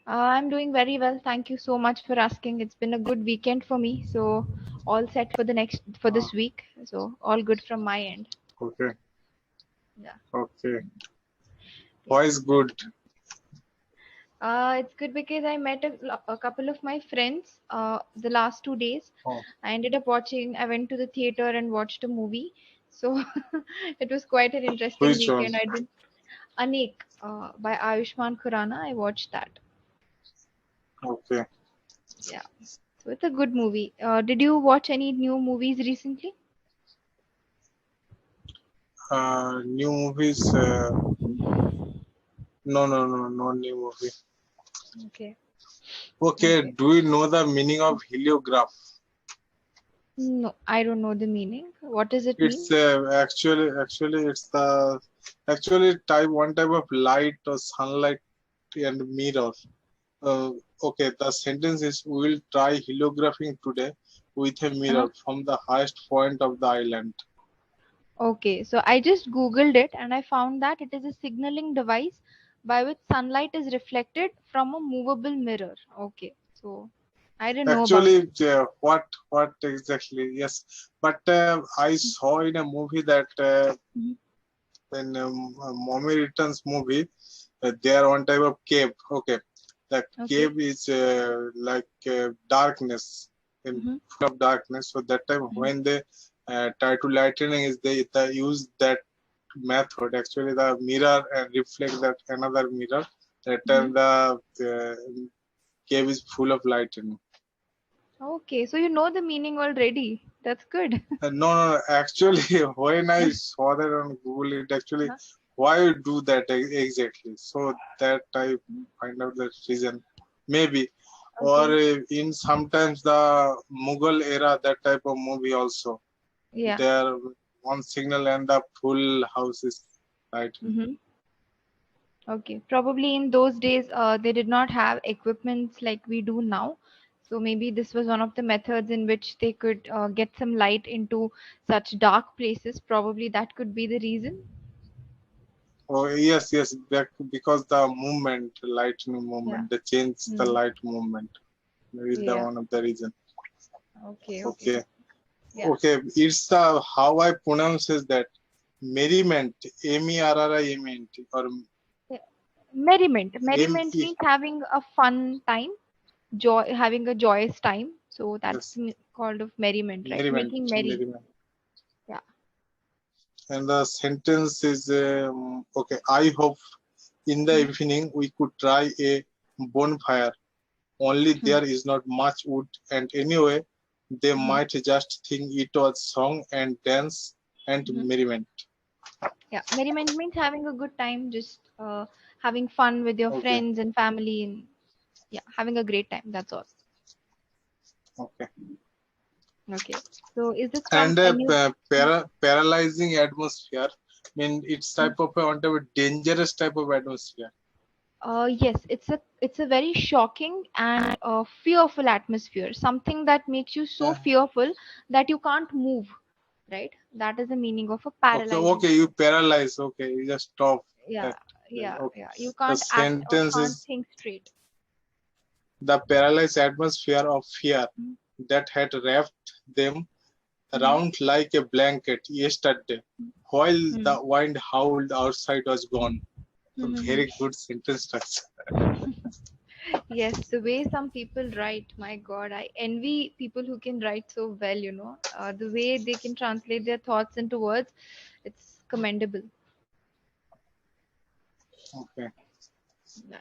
I'm doing very well. Thank you so much for asking. It's been a good weekend for me. So all set for this Uh, week. So all good from my end. okay, Yeah. okay. Yes. Why is good? It's good because I met a couple of my friends the last 2 days. Oh, I went to the theater and watched a movie. So it was quite an interesting which one? weekend. I did Anek by Ayushmann Khurrana. I watched that. Okay. Yeah. So it's a good movie. Did you watch any new movies recently? New movies? No, no, no, no new movie. Okay. Okay, Okay. do you know the meaning of heliograph? No, I don't know the meaning. What does it mean? It's actually it's the actually type one type of light or sunlight and mirror. Okay, the sentence is we will try heliographing today with a Uh-huh. mirror from the highest point of the island. Okay, so I just Googled it and I found that it is a signaling device by which sunlight is reflected from a movable mirror. Okay, so I didn't know about it. Actually, what exactly? Yes, but I saw in a movie that Mhm. in Mommy Returns movie, there one type of cave. Okay, the Okay. cave is like darkness, in Mm-hmm. full of darkness. So that time Mm-hmm. when they try to lightening is they use that method. Actually, the mirror reflects that another mirror. That Mm-hmm. time the cave is full of lightning. Okay, so you know the meaning already. That's good. No, no, no, actually, when I saw that on Google, it actually Uh-huh. why you do that exactly. So that I find out the reason, maybe, or Okay. in sometimes the Mughal era, that type of movie also. Yeah. There one signal and the full house is lighting. Mm-hmm. Okay, probably in those days, they did not have equipments like we do now. So maybe this was one of the methods in which they could get some light into such dark places. Probably that could be the reason. Oh yes, yes, because the movement, lightning Yeah. movement, they change the Hmm. light movement. Maybe the Yeah. one of the reason. Okay. Okay. Okay. Yeah. Okay, it's the how I pronounce is that merriment, MERRIMENT or Yeah. Merriment. M Merriment E. means having a fun time, joy, having a joyous time. So that's Yes, called of merriment, right? merriment, Making merry. merriment. Yeah. And the sentence is okay. I hope in the Hmm. evening we could try a bonfire. Only Hmm. there is not much wood, and anyway, they Hmm. might just think it was song and dance and Hmm. merriment. Yeah, merriment means having a good time, just having fun with your Okay, friends and family, and yeah, having a great time. That's all. okay. Okay. So is this from And a new? paralyzing atmosphere. I mean, it's type of a one type of dangerous type of atmosphere. Yes, it's a very shocking and fearful atmosphere. Something that makes you so Uh, fearful that you can't move. Right? That is the meaning of a okay, paralyzing okay, you atmosphere. paralyze. Okay, you just stop. Yeah, That yeah, okay. yeah. You The can't act or sentence can't is think straight. the paralyzed atmosphere of fear Mm-hmm. that had wrapped them Mm-hmm. around like a blanket yesterday, while Mm-hmm. the wind howled outside was gone. A Mm-hmm. very good sentence structure. Yes, the way some people write, my God, I envy people who can write so well, the way they can translate their thoughts into words, it's commendable. Okay. Yeah.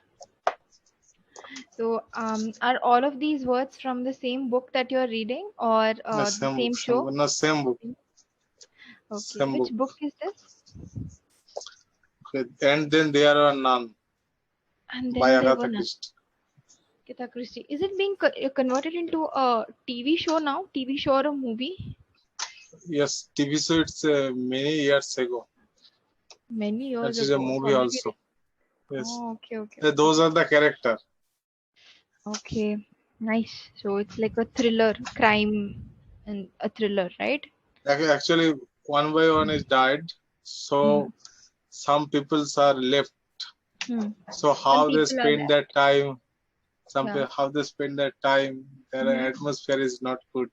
So, are all of these words from the same book that you're reading or The the same book, same same show? book. No, same book. Okay, Same which book. book is this? Okay. And then there are none And by then there were Agatha none. Christie. Kita Christie. Is it being converted into a TV show now? TV show or a movie? Yes, TV show it's many years ago. Many That years is a ago. It's movie already. also. Yes. Oh, okay, okay, okay. Those are the character. Okay, nice. So it's like a thriller, crime, and a thriller, right? Actually, one by one is died. Hmm. So some peoples are left. Hmm. So Some how they people are spend left. that time? some Yeah. people, how they spend their time, their Mm-hmm. atmosphere is not good.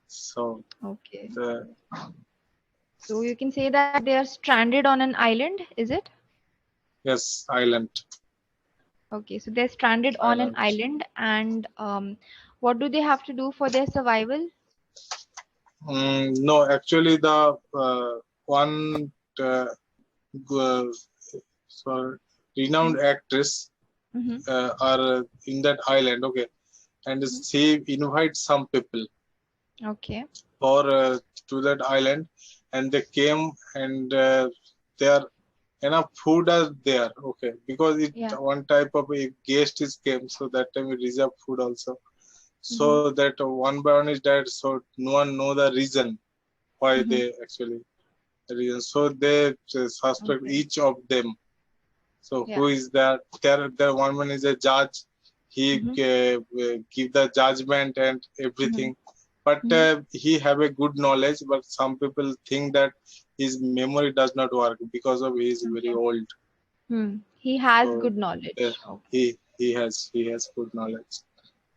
So Okay. the So you can say that they are stranded on an island, is it? yes, island, Okay, so they're stranded on an island. island, and what do they have to do for their survival? No, actually, the one uh, g- sorry, renowned actress Mm-hmm. are in that island. Okay, and she invites some people Okay. for to that island, and they came, and there enough food are there. Okay, because it Yeah. one type of a guest is came, so that time we reserve food also. So Mm-hmm. that one by one is dead, so no one know the reason why Mm-hmm. they actually the reason. So they suspect Okay. each of them. So Yeah. who is that? There one man is a judge. He Mm-hmm. give the judgment and Mm-hmm. everything. But Mm-hmm. he have a good knowledge. But some people think that his memory does not work because of he is very Okay. old. He has So good uh, knowledge. Okay. he has good knowledge.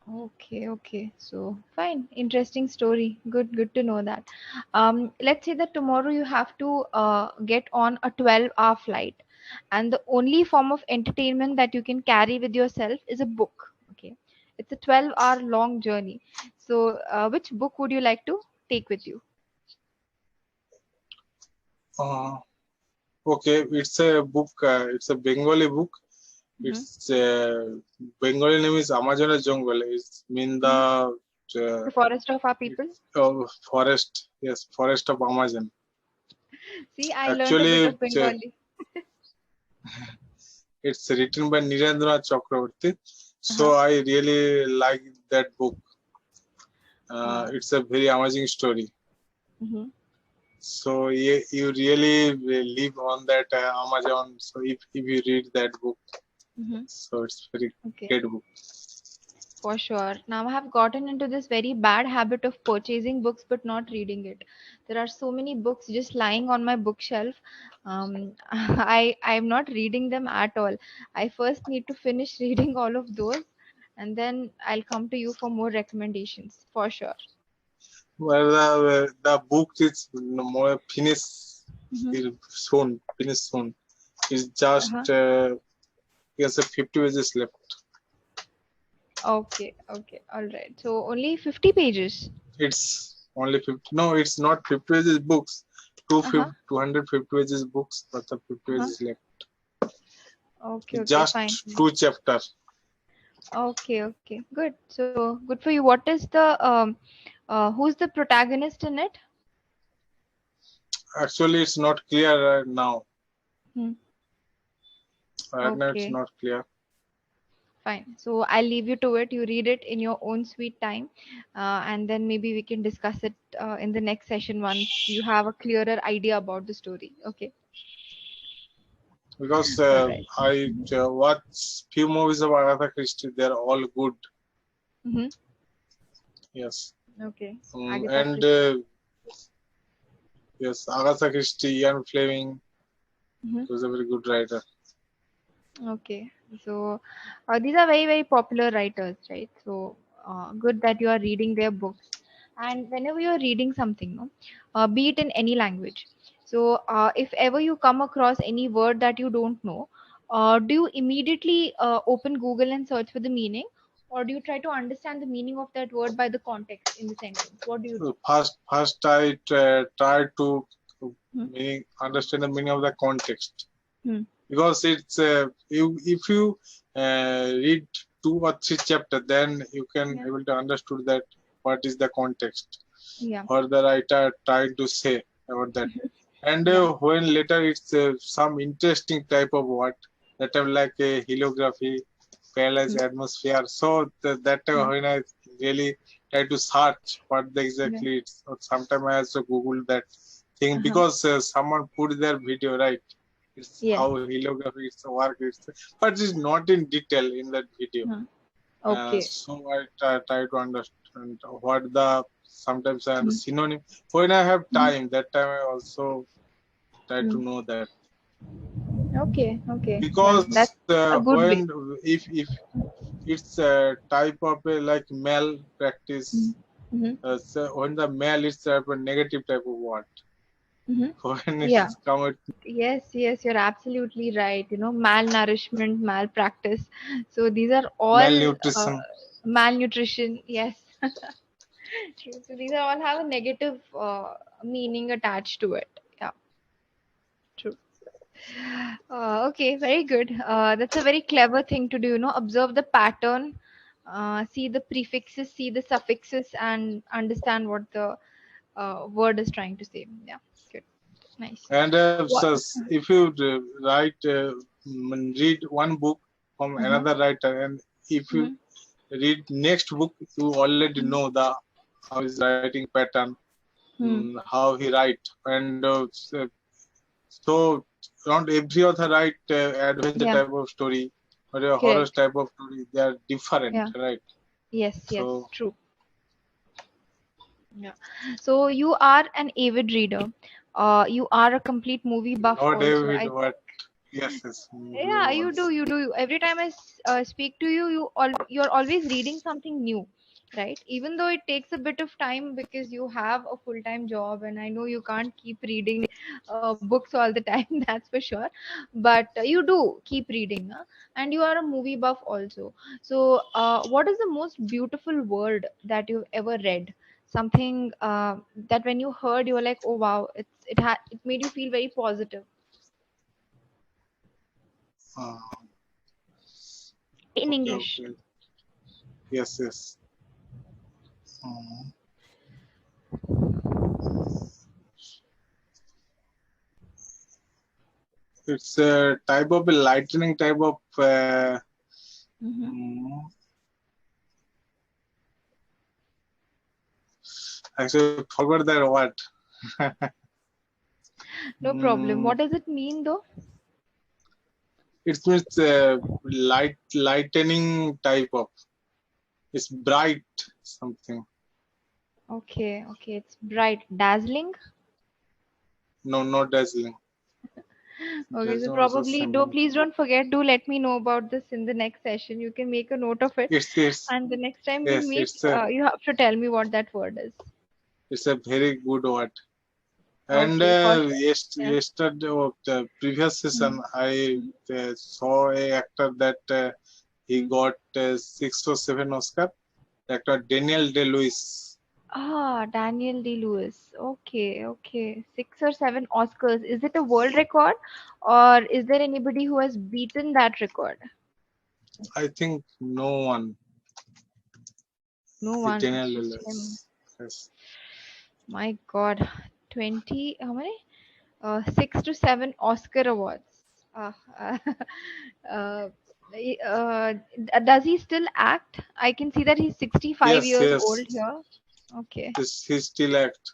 Okay, okay. So fine. Interesting story. Good to know that. Let's say that tomorrow you have to get on a 12-hour flight, and the only form of entertainment that you can carry with yourself is a book. Okay. It's a 12-hour long journey. So, which book would you like to take with you? Uh, okay, it's a book. It's a Bengali book. Mm-hmm. It's Bengali name is Amazon Jungle. It's mean Mm-hmm. uh, The Forest of Our People. forest. Yes, forest of Amazon. See, I learned a bit Actually, of Bengali. it's written by Nirendra Chakraborty. So Uh-huh. I really like that book. Uh, It's a very amazing story. mm-hmm. So you really will live on that Amazon. So if you read that book, Mm-hmm. so it's very Okay. great book. For sure. Now I have gotten into this very bad habit of purchasing books but not reading it. There are so many books just lying on my bookshelf. I'm not reading them at all. I first need to finish reading all of those, and then I'll come to you for more recommendations for sure. Well, the book is more Mm-hmm. finished soon. It's just Uh-huh. yes, 50 pages left. Okay, okay, all right. So only 50 pages. It's only 50. No, it's not 50 pages books. Uh-huh. 250 pages books, but the 50 Uh-huh. pages left. Okay, okay, Just fine. two chapters. Okay, okay, good. So good for you. What is the who's the protagonist in it? Actually, it's not clear right now. Hmm. Right now, it's Okay, not clear. fine. So I'll leave you to it. You read it in your own sweet time, and then maybe we can discuss it in the next session once you have a clearer idea about the story. Okay. Because All right. I watch few movies of Agatha Christie. They're all good. Mm-hmm. Yes. Okay. Agatha And Christie. yes, Agatha Christie, Ian Fleming Mm-hmm. was a very good writer. Okay. So these are very, very popular writers, right? So good that you are reading their books. And whenever you're reading something, no, be it in any language. So if ever you come across any word that you don't know, do you immediately open Google and search for the meaning? Or do you try to understand the meaning of that word by the context in the sentence? What do you do? First I tried to Hmm. understand the meaning of the context, Hmm. because it's if you read 2 or 3 chapters, then you can Yeah. able to understood that what is the context Yeah. or the writer trying to say about that. And Yeah. when later it's some interesting type of word that are like a heliography, paralyzed Hmm. atmosphere. So that Hmm. when I really try to search what the Yeah. exactly it's, or sometimes I also Google that thing, Uh-huh. because someone put their video, right. It's Yes. how heliography is work, but it's not in detail in that video. Huh. Okay. So I try to understand what the sometimes Hmm. synonym. When I have Hmm. time, that time I also try to Hmm. know that, Okay, okay. Well, because that's a good when way. it's a type of like malpractice. Mm-hmm. So when the mal is a negative type of word. Mm-hmm. When Yeah. it's come with Yes, yes, you're absolutely right. Malnourishment, malpractice. So these are all malnutrition. malnutrition. Yes. True. So these are all have a negative meaning attached to it. Yeah, true. Okay, very good. That's a very clever thing to do. Observe the pattern, see the prefixes, see the suffixes, and understand what the word is trying to say. Yeah, good. Nice. And What? if you write, read one book from Uh-huh. another writer, and if you Mhm. read next book, you already know the how his writing pattern, Hmm. how he write, and so not every author write adventure Yeah, type of story or a horror correct. type of story. They are different, Yeah. right? Yes, yes, So true. Yeah. So you are an avid reader. You are a complete movie buff not also, every I what think. yes, yes, movie Yeah, you do, was you do. Every time I speak to you, you're always reading something new, right? Even though it takes a bit of time because you have a full-time job, and I know you can't keep reading books all the time, that's for sure. But you do keep reading, huh? And you are a movie buff also. So, what is the most beautiful word that you've ever read? Something that when you heard, you were like, "Oh wow, it made you feel very positive." uh, In okay, English. okay, yes, yes. Um, it's a type of a lightning type of Mm-hmm. um, actually forgot that word. No problem. um, What does it mean though? it means lightening type of. It's bright something. Okay, okay. It's bright, dazzling. No, not dazzling. Okay, There's so also probably do some. please don't forget to let me know about this in the next session. You can make a note of it, It's and the next time we yes, meet, you have to tell me what that word is. it's a very good word. And Okay, for sure. Yeah. yesterday, the previous session, Mhm. I saw a actor that he Mhm. got 6 or 7 Oscar. Actor Daniel Day Lewis. Ah, Daniel D-Lewis. Okay, okay. 6 or 7 Oscars. Is it a world record, or is there anybody who has beaten that record? I think no one. No Is one. Daniel It's Day just him. Lewis. Yes. My God, 20, how many? 6 to 7 Oscar awards. Uh, does he still act? I can see that he's 65 Yes, years old yes. here. Okay. He still act.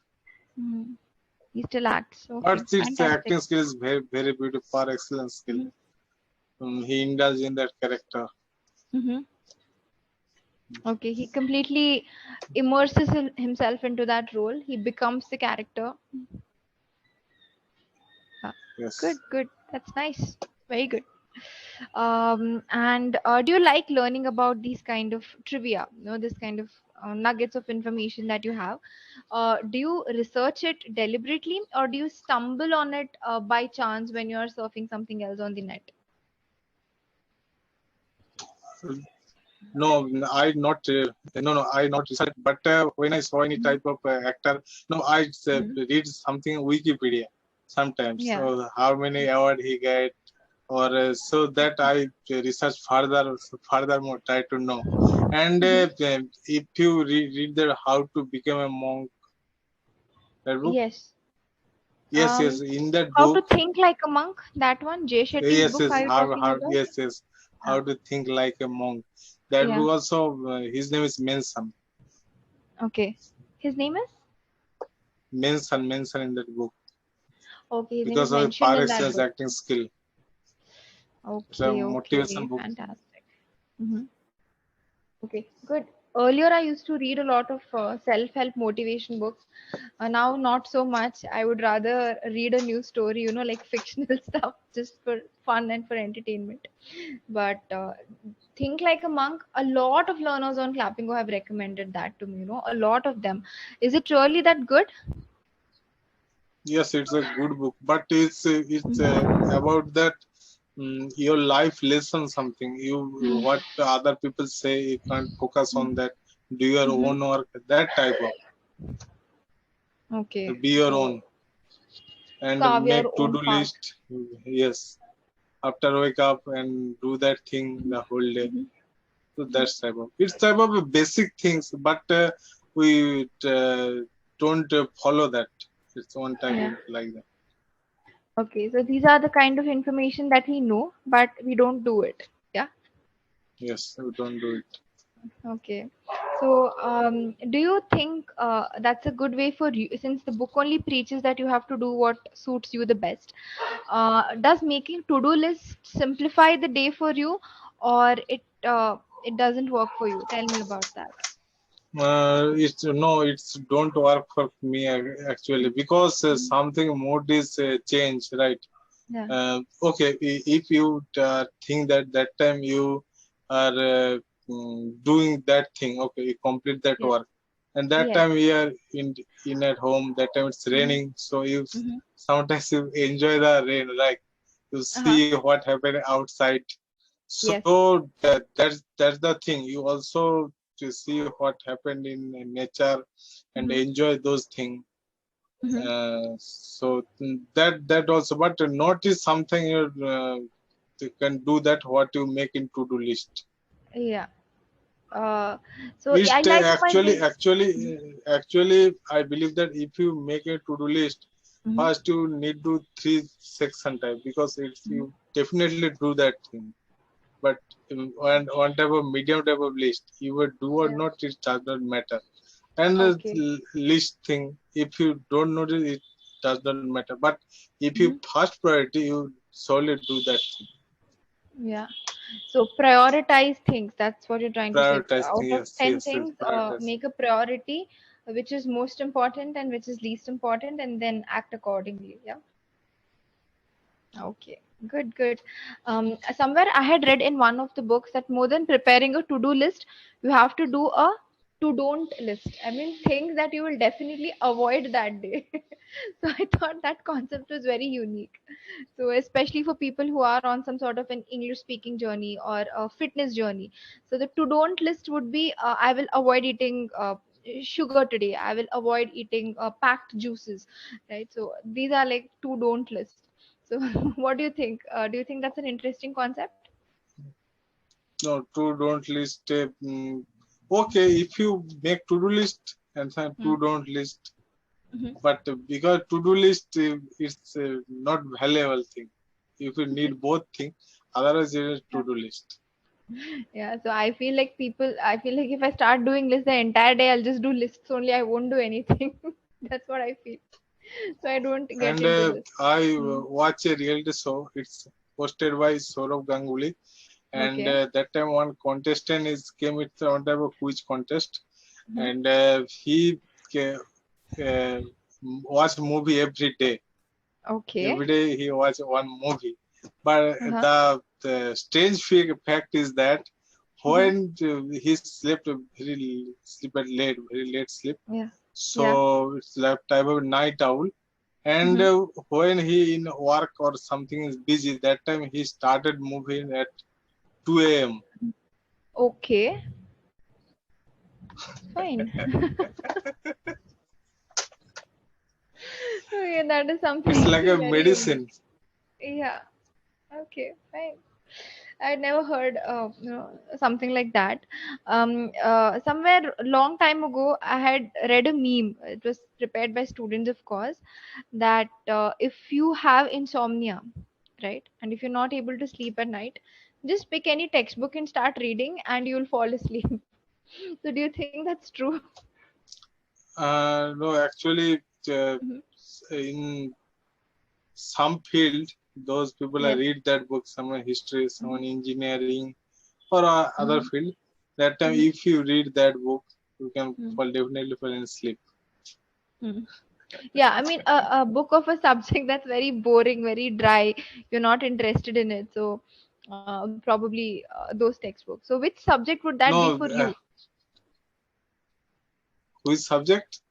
Mhm. He still acts. But Okay, its fantastic. acting skill is very, very beautiful, far excellent skill. Mhm. He indulged in that character. Mhm. Okay, he completely immerses himself into that role. He becomes the character. Uh, good, Yes. good. That's nice. Very good. And do you like learning about these kind of trivia, this kind of nuggets of information that you have? Do you research it deliberately, or do you stumble on it by chance when you're surfing something else on the net? No, I not. No, no, I not research. But when I saw any Mhm. type of actor, no, I Mhm. read something Wikipedia sometimes. Yeah. So how many award he get, or so that I research further, furthermore try to know. And Hmm. if you read the How to Become a Monk, that book, Yes. yes, yes, in that How to book, think like a monk? That one, Jay Shetty's yes, book. yes, Are you talking about? yes, yes, Yeah. how to think like a monk. That Yeah. book also, his name is mentioned, Okay. His name is. mentioned in that book Okay. His name is because of a mentioned par in that excellence book. acting skill. It's a Okay. motivation Okay. book. Fantastic. Mm-hmm. Okay. Good. Earlier, I used to read a lot of self-help motivation books. Now, not so much. I would rather read a new story, like fictional stuff, just for fun and for entertainment. But Think Like a Monk, a lot of learners on Clapingo have recommended that to me, a lot of them. Is it really that good? Yes, it's a good book, but it's about that your life lesson something. You what other people say, you can't focus on that. Do your Mm-hmm. own work. That type of Okay. be your So own and carve make your own to-do path. list. Yes, after wake up and do that thing the whole day. Hmm. So that's type of it's type of basic things, but we don't follow that. It's one type Yeah. of like that. Okay. So these are the kind of information that we know, but we don't do it. Yeah. Yes, we don't do it. Okay. So, do you think that's a good way for you? Since the book only preaches that you have to do what suits you the best, does making to-do list simplify the day for you, or it doesn't work for you? Tell me about that. It's no, it's don't work for me actually because Mhm. something mood is changed, right? Yeah. Okay, if you think that that time you are doing that thing, okay, you complete that Yes. work, and that Yes. time we are in at home. That time it's Mm-hmm. raining, so you Mm-hmm. sometimes you enjoy the rain, like you Uh-huh. see what happened outside. Yes. So that's the thing. You also to see what happened in nature and Mm-hmm. enjoy those things. Mm-hmm. That also, but not is something you can do that. What you make in to do list. Yeah. Uh, so It's I like my actually days. actually actually I believe that if you make a to do list, Mm-hmm. first you need to three section type because it's Mm-hmm. you definitely do that thing. But one type of medium type of list, you would do or Yeah. not, it does not matter. And the Okay. list thing, if you don't notice, it does not matter. But if you Mm-hmm. first priority, you solely do that thing. Yeah. So prioritize things. That's what you're trying to say. Prioritize Out thing, of yes, 10 yes, yes, things, prioritize. make a priority, which is most important and which is least important, and then act accordingly. Yeah. Okay. Good, good. Somewhere I had read in one of the books that more than preparing a to-do list, you have to do a to-don't list. I mean, things that you will definitely avoid that day. So I thought that concept was very unique. So especially for people who are on some sort of an English speaking journey or a fitness journey. So the to don't list would be I will avoid eating sugar today. I will avoid eating packed juices, right? So these are like to don't list. So what do you think? Do you think that's an interesting concept? No, to don't list. Okay, if you make to do list and then to Hmm. don't list, Hmm. but because to do list it's not valuable thing. If you need both thing, otherwise it is to Yeah. do list. Yeah. So I feel like if I start doing lists the entire day, I'll just do lists only. I won't do anything. That's what I feel. So I don't get And into this. I Hmm. watch a reality show. It's hosted by Saurav Ganguly, and Okay. that time one contestant is came with one type of quiz contest, Hmm. and he uh, uh, watched movie every day. Okay. Every day he watch one movie. But Uh-huh. the strange fact is that Hmm. when he slept sleep at late, very late sleep, Yeah. Yeah. so it's like type of night owl. And Hmm. when he in work or something is busy, that time he started moving at 2 a.m. Okay. Fine. Okay, that is It's something like a very unique. medicine. Yeah. Okay. Fine. I'd never heard something like that. Somewhere a long time ago, I had read a meme. It was prepared by students, of course, that if you have insomnia, right, and if you're not able to sleep at night, just pick any textbook and start reading, and you'll fall asleep. So, do you think that's true? No, actually, Mhm. in some field, those people Yes. read that book, someone history, Mhm. someone engineering, or other Mhm. field. That time, if you read that book, you can Hmm. definitely fall in sleep. Hmm. Yeah, I mean, a book of a subject that's very boring, very dry. You're not interested in it, so probably those textbooks. So, which subject would that be No, for you? which subject?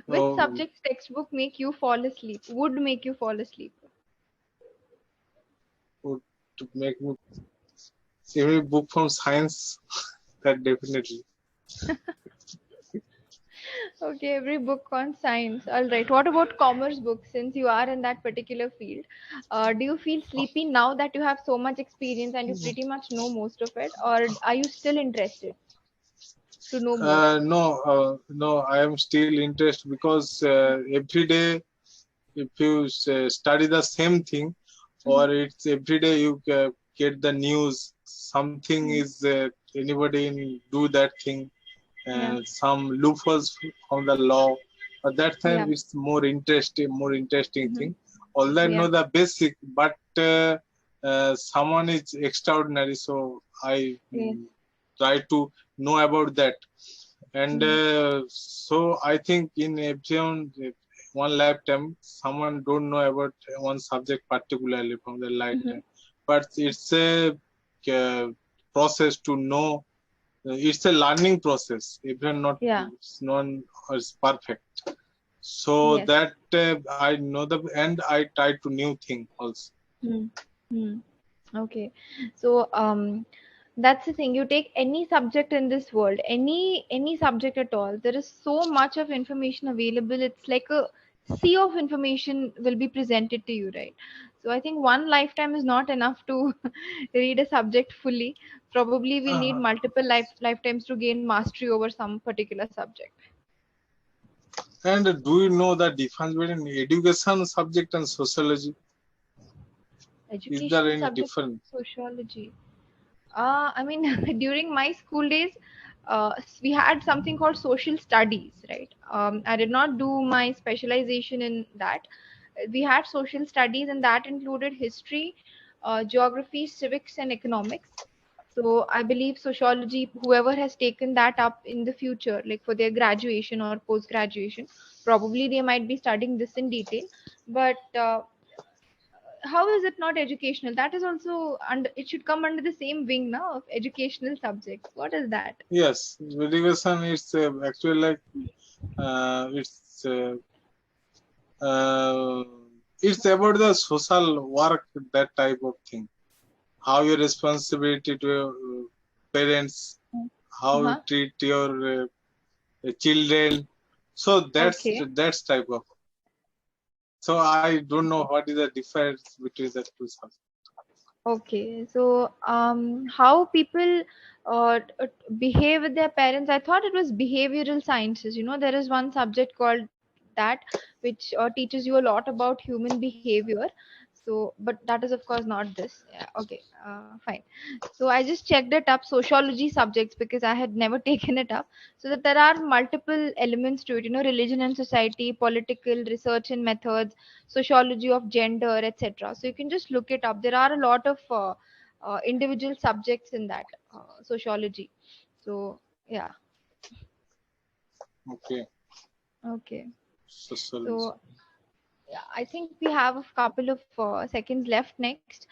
Which Oh, subject textbook make you fall asleep? Would make you fall asleep? would to make me every book from science. That definitely. Okay, every book on science. All right. What about commerce books? Since you are in that particular field, do you feel sleepy now that you have so much experience and you pretty much know most of it, or are you still interested to know more? No. I am still interested because every day, if you study the same thing, Mm-hmm. or it's every day you get the news, something is anybody do that thing, Yeah. some loopholes from the law. At that Yeah. time, it's more interesting Mm-hmm. thing. Although I Yeah. know the basic, but someone is extraordinary, so I Yes. try to know about that. And Mm. so I think in everyone, one lifetime, someone don't know about one subject particularly from the Mm-hmm. lifetime, but it's a uh, process to know. It's a learning process. Even not Yeah. none is perfect. So Yes. that I know the and I try to new thing also. Hmm. Hmm. Okay. So that's the thing. You take any subject in this world, any subject at all. There is so much of information available. It's like a sea of information will be presented to you, right? So I think one lifetime is not enough to read a subject fully. Probably we'll need Uh, multiple lifetimes to gain mastery over some particular subject. and do you know the difference between education subject and sociology? Is there Educational any subject, difference? sociology. I mean, during my school days, we had something called social studies, right? I did not do my specialization in that. We had social studies, and that included history, geography, civics, and economics. So I believe sociology, whoever has taken that up in the future, like for their graduation or post graduation, probably they might be studying this in detail. But how is it not educational? That is also under, it should come under the same wing now of educational subjects. What is that? Yes, education is actually like uh, it's uh, uh, it's about the social work, that type of thing. How your responsibility to your parents, how you Uh-huh. treat your children. So Okay. that's type of. So I don't know what is the difference between the two subjects. Okay. So how people behave with their parents? I thought it was behavioral sciences. There is one subject called that, which teaches you a lot about human behavior. So, but that is of course not this. Yeah, okay, fine. So I just checked it up, sociology subjects, because I had never taken it up. So that there are multiple elements to it. Religion and society, political research and methods, sociology of gender, etc. So you can just look it up. There are a lot of individual subjects in that sociology. So yeah, Okay, okay. sociology. So yeah, I think we have a couple of seconds left next.